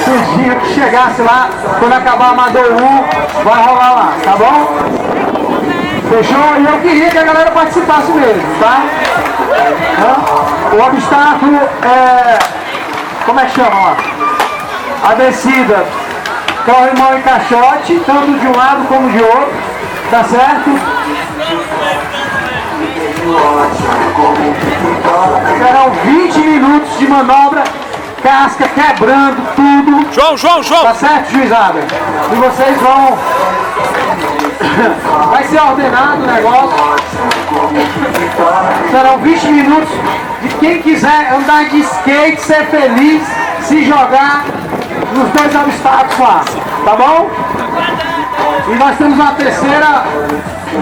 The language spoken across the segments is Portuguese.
surgiu que chegasse lá, quando acabar Amador 1, vai rolar lá, tá bom? Fechou? E eu queria que a galera participasse mesmo, tá? O obstáculo é... Como é que chama lá? A descida, corrimão e caixote, tanto de um lado como de outro, tá certo? Serão 20 minutos de manobra, casca quebrando tudo. João! Tá certo, juizada? E vocês vão... Vai ser ordenado o negócio. Serão 20 minutos de quem quiser andar de skate, ser feliz, se jogar nos dois obstáculos lá, tá bom? E nós temos um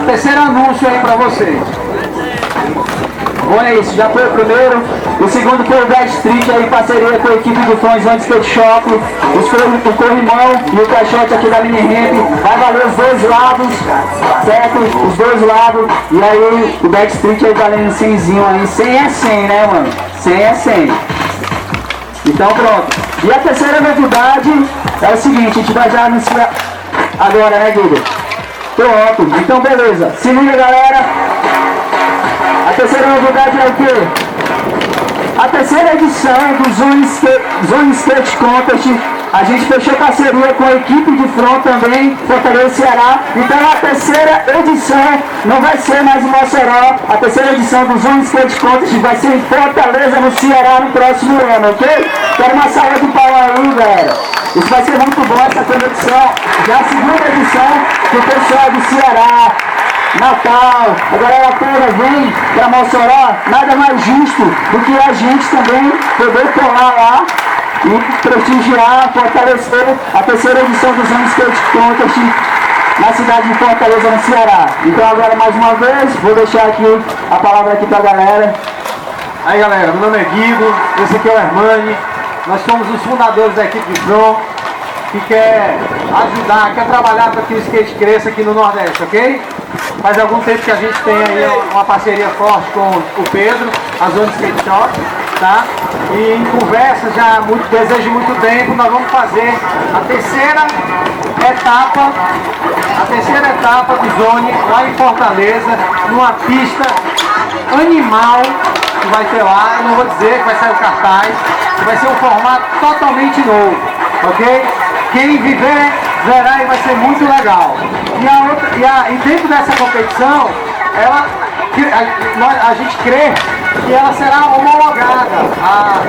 terceiro anúncio aí pra vocês. Bom, é isso, já foi o primeiro. O segundo foi o Black Street, aí em parceria com a equipe do Fãs One Skate Shop. O corrimão e o caixote aqui da Mini Ramp. Vai valer os dois lados, certo? Os dois lados. E aí o Black Street aí valendo 100zinho aí. 100 é 100, né, mano? 100 é 100. Então pronto. E a terceira novidade é o seguinte, a gente vai já anunciar agora, né, Guilherme? Pronto, então beleza. Se liga, galera. A terceira novidade é o quê? A terceira edição do Zone Skate Contest. A gente fechou parceria com a equipe de front também, Fortaleza, Ceará. Então a terceira edição não vai ser mais em Mossoró. A terceira edição do Zone Skate Contest vai ser em Fortaleza, no Ceará, no próximo ano, ok? Quero uma salva de palmas aí, galera. Isso vai ser muito bom, essa conexão. Já a segunda edição do pessoal do Ceará, Natal, a galera toda vem para Mossoró. Nada mais justo do que a gente também poder colar lá e prestigiar, fortalecer a terceira edição do Zone Skate Contest na cidade de Fortaleza, no Ceará. Então agora mais uma vez, vou deixar aqui a palavra aqui pra galera. Aí galera, meu nome é Guido, esse aqui é o Hermani. Nós somos os fundadores da equipe de front, que quer ajudar, quer trabalhar para que o skate cresça aqui no Nordeste, ok? Faz algum tempo que a gente tem aí uma parceria forte com o Pedro, a Zone Skate Shop, tá? E em conversa já desejo muito tempo, nós vamos fazer a terceira etapa do Zone lá em Fortaleza, numa pista animal que vai ter lá. Eu não vou dizer que vai sair o cartaz, que vai ser um formato totalmente novo, ok? Quem viver verá e vai ser muito legal. E dentro dessa competição, a gente crê que ela será homologada. A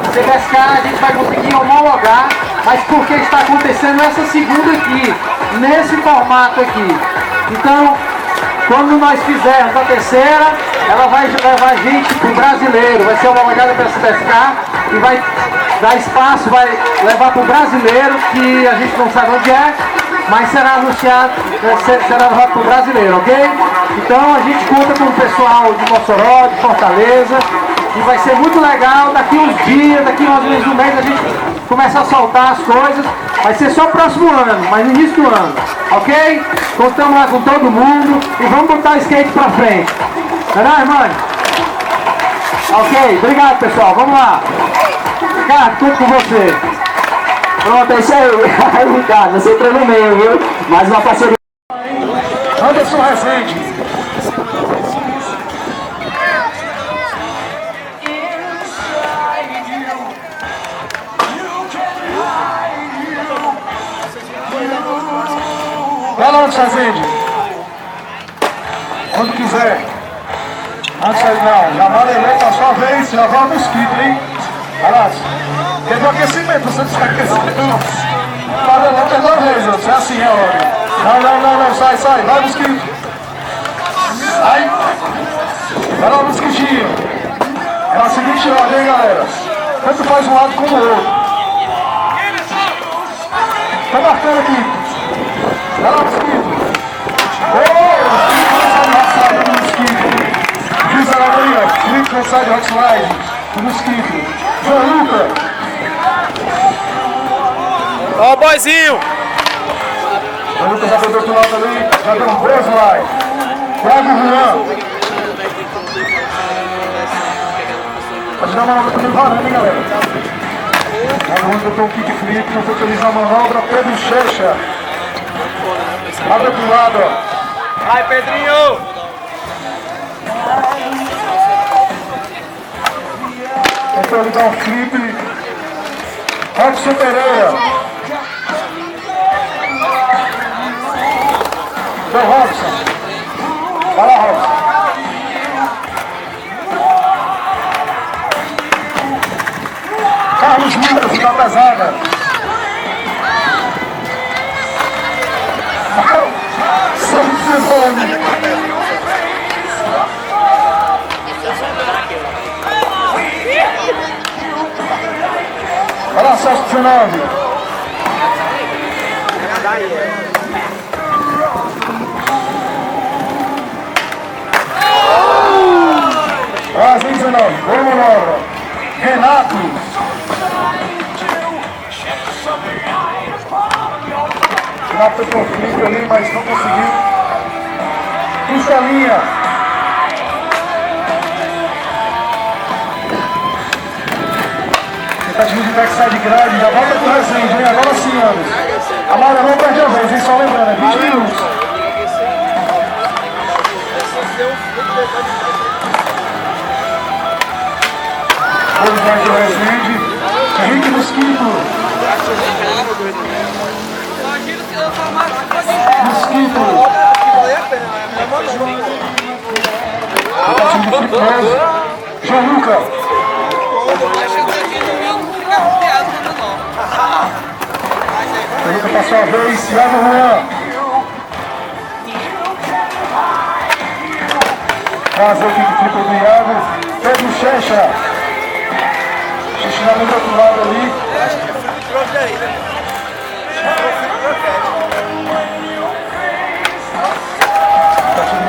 CBSK a gente vai conseguir homologar, mas porque está acontecendo essa segunda aqui, nesse formato aqui. Então, quando nós fizermos a terceira, ela vai levar a gente para o brasileiro, vai ser homologada pela CBSK e vai dar espaço, vai levar para o brasileiro, que a gente não sabe onde é, mas será anunciado, será levado para o brasileiro, ok? Então a gente conta com o pessoal de Mossoró, de Fortaleza, e vai ser muito legal. Daqui uns dias, daqui mais ou menos um mês, a gente começa a soltar as coisas. Vai ser só próximo ano, mas no início do ano, ok? Contamos lá com todo mundo e vamos botar o skate pra frente. Não é, irmão? Ok, obrigado pessoal, vamos lá. Ricardo, tudo com você. Pronto, é isso aí. Ricardo, você entrou no meio, viu? Mais uma parceria. Anderson Rezende. Vai lá, Anderson Rezende. Quando quiser. Antes não, já vale eleito a sua vez, já vai o mosquito, hein? Vai lá. Teve o aquecimento, você está aquecendo. Para lá pela vez, você é assim, é hora. Não, sai, vai mosquito. Sai. Vai lá, mosquitinho. É a seguinte ordem, hein, galera. Tanto faz um lado como o outro. Tá marcando aqui. Vai lá, mosquito. Mosquito. Diz a galera, clique no side hot slide. O mosquito. João Lucas. Ó o boizinho! O Lucas já foi do outro lado ali, já deu um beijo lá. Flávio Juan. Pode dar uma luta de varanda, hein, galera? Agora eu estou um kickflip, não foi feliz na manobra, Pedro Checha. Lá do outro lado, ó. Vai, Pedrinho! Tentou ligar um flip. Robson Pereira. Então, Robson. Vai lá, Robson. Carlos Lucas, final pesada. São 19. Vai lá, Celso 19. Brasil 19. Vamos lá. Renato. Renato foi conflito ali, mas não conseguiu. Costelinha. Tentativa de backside grade, já volta pro Resende, hein? Agora sim, Anderson. A Mara não perde a vez, hein? Só lembrando, é 20 minutos. Vamos lá de Resende. Henrique Mosquito. Mosquito. João Lucas. Luca passou a vez, Thiago Juan. Fazer o kickflip do Iago. Pedro Checha. Xixi do outro lado ali.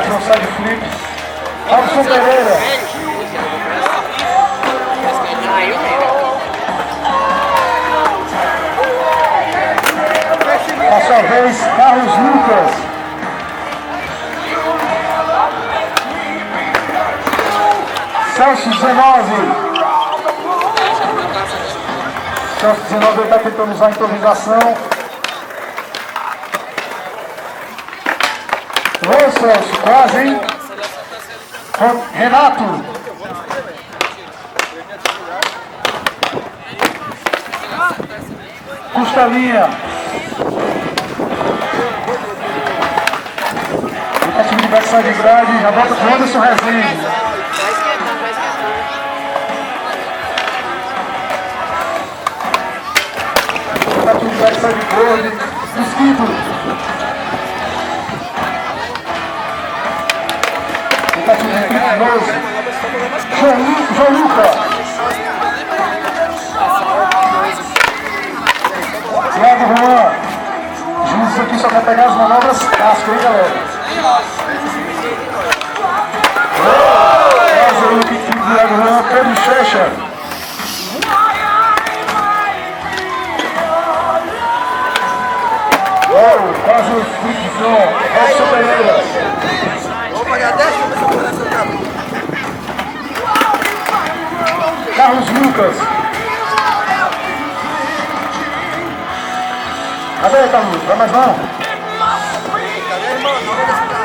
Não sai de flip. Robson Pereira. Passou a vez, Carlos Lucas. Celso 19. Celso 19 está tentando usar a improvisação. Ô Celso, quase, hein? Renato. Costelinha. Tentativa de backside grade, já volta pro Anderson Resende. Tentativa de backside grade, Mosquito. Tentativa de flip nose. João Lucas. Thiago Juan. Juiz aqui só quer pegar as manobras cascas, hein, galera? Fazer o kickflip do Thiago Juan, Pedro Checha. Quase o flip de front, Robson Pereira. Vamos pagar 10 para segurar essa capa. Carlos Lucas. Cadê, Carlos? Vai mais não?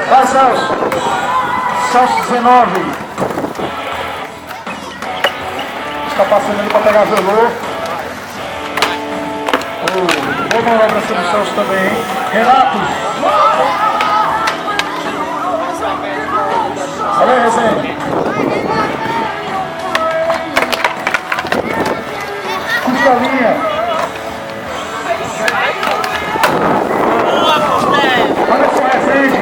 Vai, Celso. Celso 19. Está passando ali para pegar velô. Boa manobra do Celso também, hein? Renato. Olha aí, Resende. Costelinha. Anderson Resende.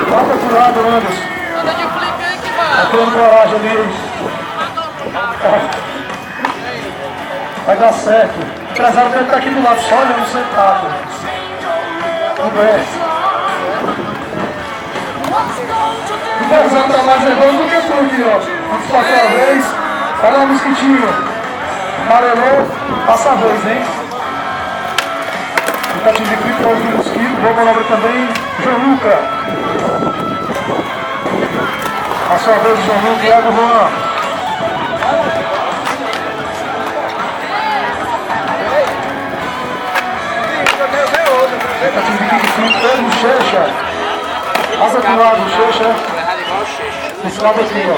Volta pro lado, Anderson. Anda de flip aí que vai. Tá criando coragem ali. Vai dar certo. O empresário deve estar aqui do lado, só olhando sentado. Conversa. O empresário tá mais nervoso do que tu aqui, ó. Vamos passar a vez. Olha lá, Mosquitinho. Amarelou, passa a vez, hein? Tentativa de flip do Mosquito, boa manobra também, João Lucas. Passou a vez, João Lucas, Thiago Juan. lado, Xuxa. Desse lado aqui, ó.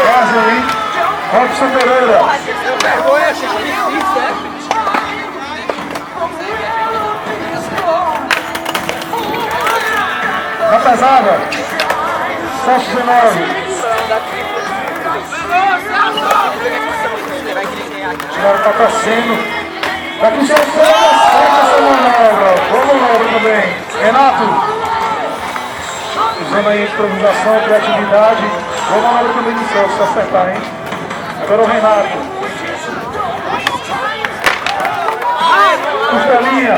Quase aí. Robson Pereira. Na pesada. 719. Tiraram para torcendo. Daqui já foi essa manobra. Boa manobra também. Renato. Usando aí improvisação, criatividade. Boa manobra também de Celso, se acertar, hein? Agora o Renato. Costelinha.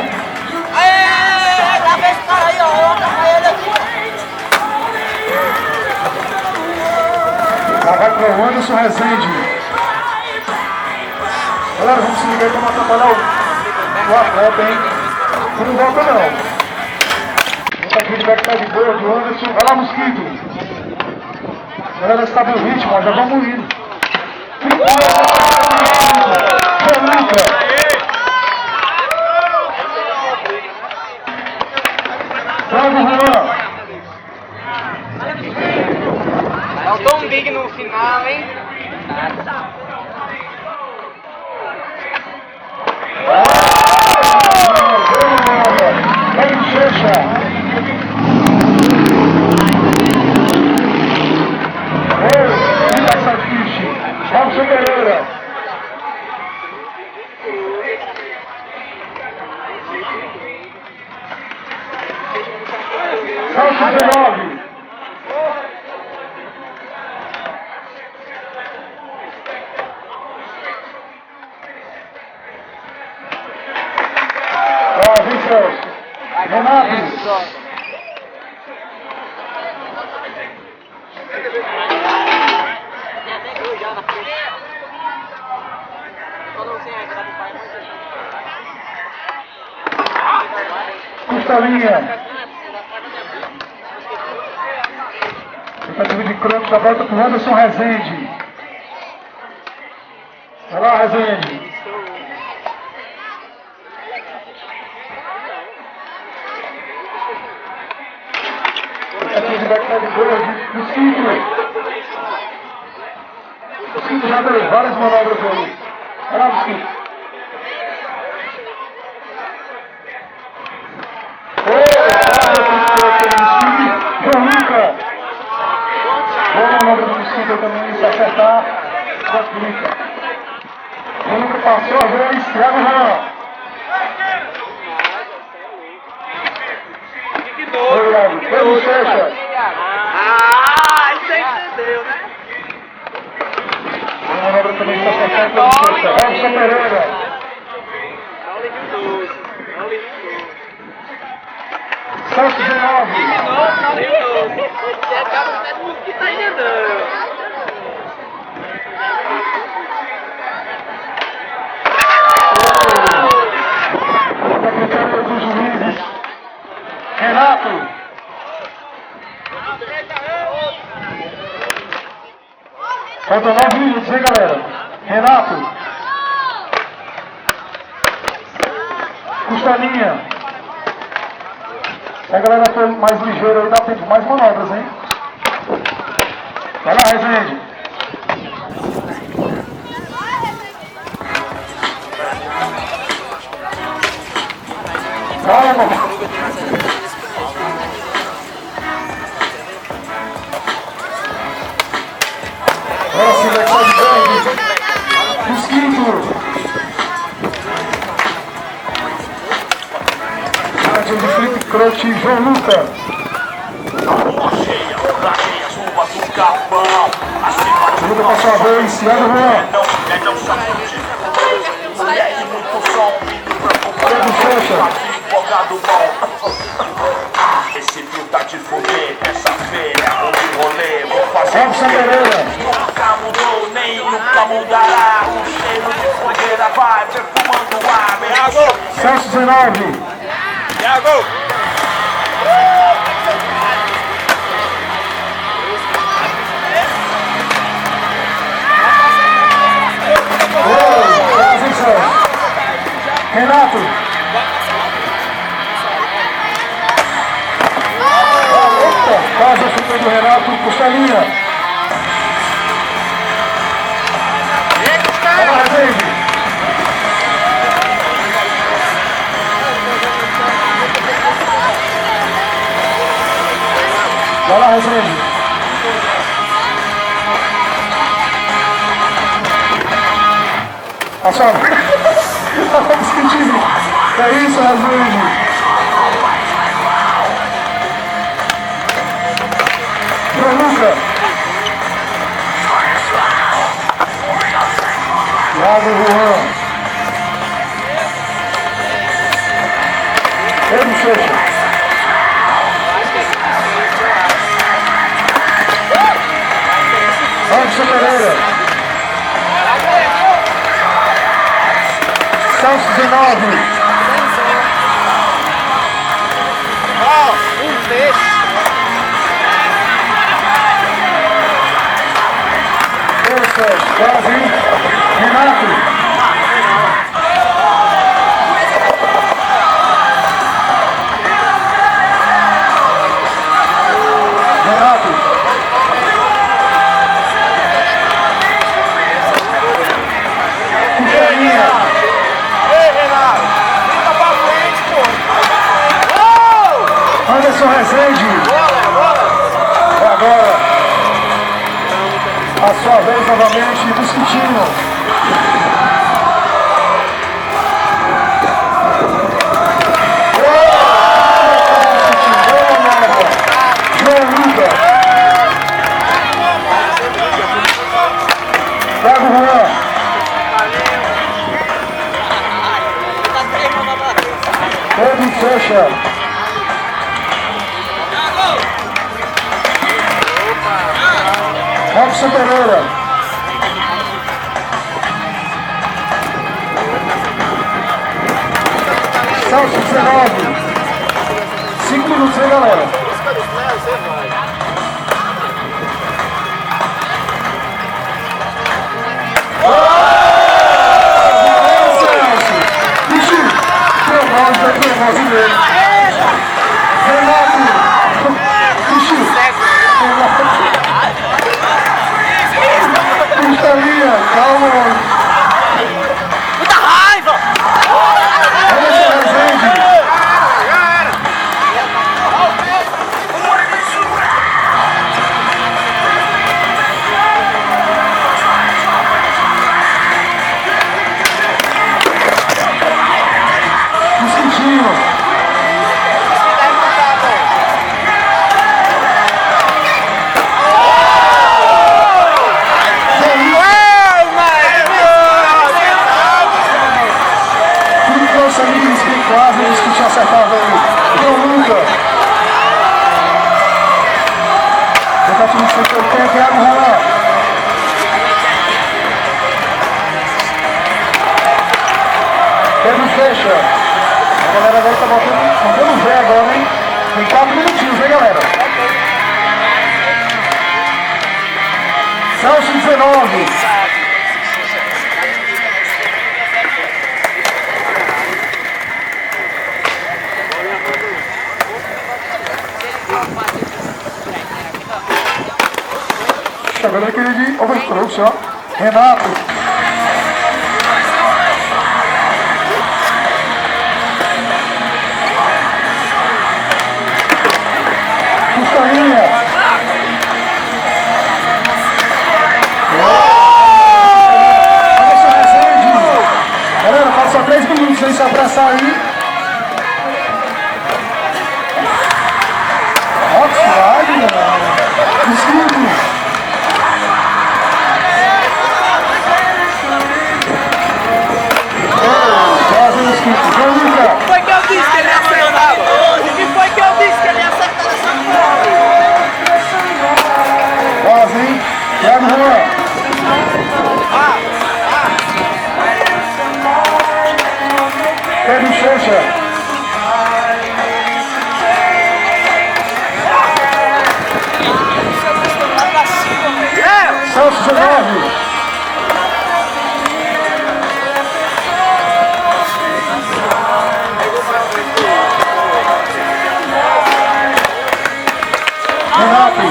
Já vai para o Anderson Rezende. Galera, vamos se ligar aí para não atrapalhar o atleta, hein? Não volta não. Vou feedback tá de boa, do Anderson. Vai lá, Mosquito. Galera, está bem o ritmo, ó, já vamos indo. Luca. Bravo, Juan. Faltou um big no final, hein? Robson Pereira. Celso 19. Vem Celso. Renato. Costelinha. Tentativa de crônica da volta para o Anderson Rezende. Vai lá, Rezende. Tentativa de backside goal de Mosquito. Mosquito já deu várias manobras aí. Vai lá, Mosquito. Boa manobra do Mosquito também, se acertar, complica. O Luca passou a vez, Thiago Rã. Oi, Iago, Pedro Checha. Isso aí entendeu, né? Boa manobra também, se acertar, Pedro Checha. Robson Pereira. Não ligue os dois. Não ligue os dois. Celso 19. Não ligue os dois. Você acaba de mosquito ainda não. Secretário dos Juízes, Renato. Faltam 9 minutos, hein, galera? Renato. Costelinha. Se a galera for mais ligeira aí, dá tempo mais manobras, hein? Vai lá, Rezende. Calma. Agora sim, vai estar de bem. Mosquito. De Felipe Croce, João Luca. Luca passou a vez, Thiago Juan. Pedro Checha. Esse fio tá de fuder, terça-feira, onde rolê, vou fazer Robson Pereira. Nunca mudou, nem nunca mudará. O cheiro de fogueira vai perfumando o ar. Celso 19. Thiago! Quase, Celso. Renato, Costelinha. Vai lá, Rezende. Vai lá, Rezende. Passou. Tá discutindo. É isso, Rezende. Luca. Thiago Juan. Pedro Fecha. Anderson Pereira. Celso 19. Quase, Renato. Renato. Cucharinha. Ei, Renato! Fica pra frente, pô! Anderson Rezende. Bola! É agora. A sua vez novamente do Esquitinho. João Luca. Thiago Juan. Pedro Fecha. Robson Pereira. Celso 19. 5 minutos, hein, galera? Celso! Bicho! Tremoso dele. Renato! Bicho! Costelinha, calma, mano. Muita raiva! Anderson Rezende. Discutindo. Quase eles que tinham acertado aí. João Luca. Tentativa de 180, Thiago Juan. Pedro Fecha. A galera agora tá botando Zé agora, hein? Tem 4 minutinhos, hein, galera? Celso 19. Agora aquele de overcross, ó. Renato. Costelinha. Anderson Rezende. Galera, falta só 3 minutos aí, se abraçar aí. Offside, mano. Desculpe. João Luca. O que foi que eu disse que ele acertava? O que foi que eu disse que ele acertava essa porra? Quase, hein? Thiago Juan. Pedro Fecha. Celso 19. Renato.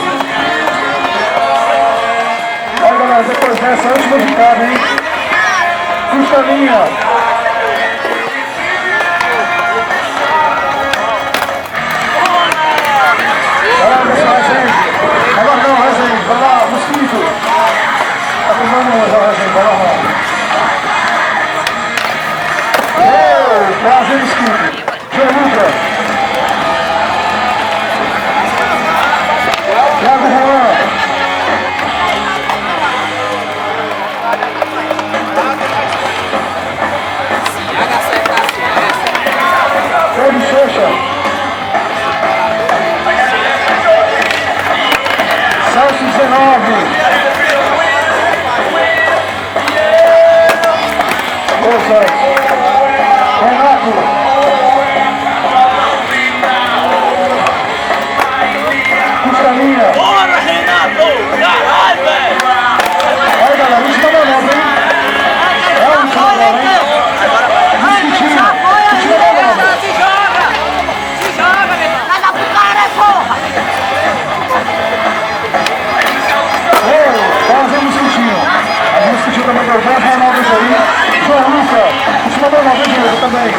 depois dessa, última de cada, hein? Puxa a linha. Vai lá, pessoal, Rezende. Agora não, Rezende. Vai lá, Mosquito. Tá tomando uma já, Rezende. Vai lá, prazer, Mosquito. Geluca. Thiago Juan. Fred Checha. Celso 19. Boa, Celso. Renato. Puxa a linha. Bora, Renato! Caralho, velho! Vai, galera, última manobra, hein? É a última manobra, hein? Discutindo. Última manobra. Se joga, meu irmão. Caga pro cara, porra. Fazendo discutinho. A gente discutiu também com as manobras aí. João Luca, última manobra, Diego, também.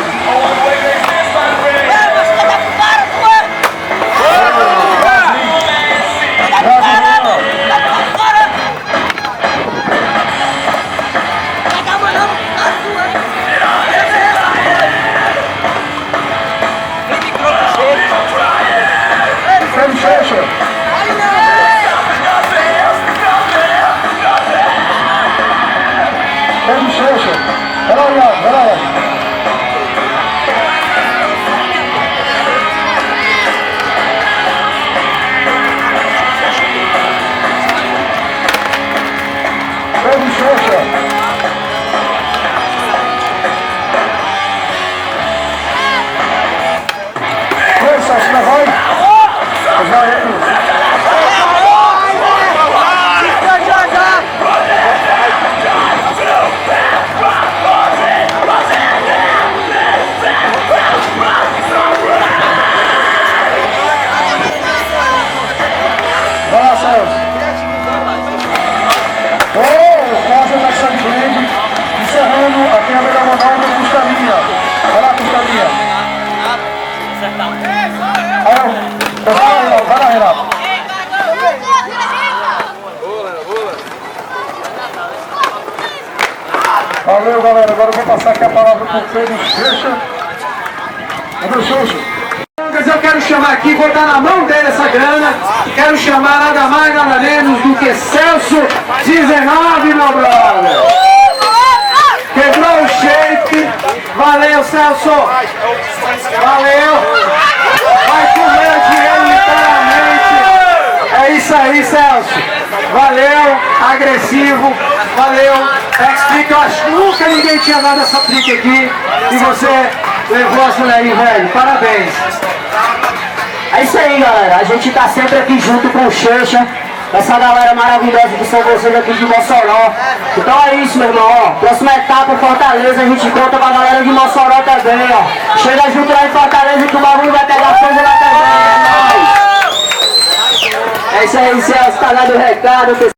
Fred Checha. Fred Checha. Vai lá, Iago, vai lá, Iago. Fred Checha. Vai, Celso, vai. Vai, vai lá, Celso. Casa da Sangrande, encerrando aqui a melhor manobra, Custalinha. Vai lá, Custalinha. Vai lá, Renato. Valeu, galera. Agora eu vou passar aqui a palavra para o Pedro Checha. Cadê o Checha? Eu quero chamar aqui, vou dar na mão dele essa grana. Quero chamar nada mais, nada menos do que Celso 19, meu brother. Quebrou o shape. Valeu, Celso. Valeu. Vai comer o dinheiro literalmente. É isso aí, Celso. Valeu, agressivo. Valeu. Explica, eu acho que nunca ninguém tinha dado essa trick aqui. E você levou essa daí, velho. Parabéns. É isso aí, galera. A gente tá sempre aqui junto com o Checha, essa galera maravilhosa que são vocês aqui de Mossoró. Então é isso, meu irmão, ó. Próxima etapa, Fortaleza, a gente conta com a galera de Mossoró também, ó. Chega junto lá em Fortaleza que o bagulho vai pegar fogo lá também, é nóis. É isso aí, Celso, tá dando o recado.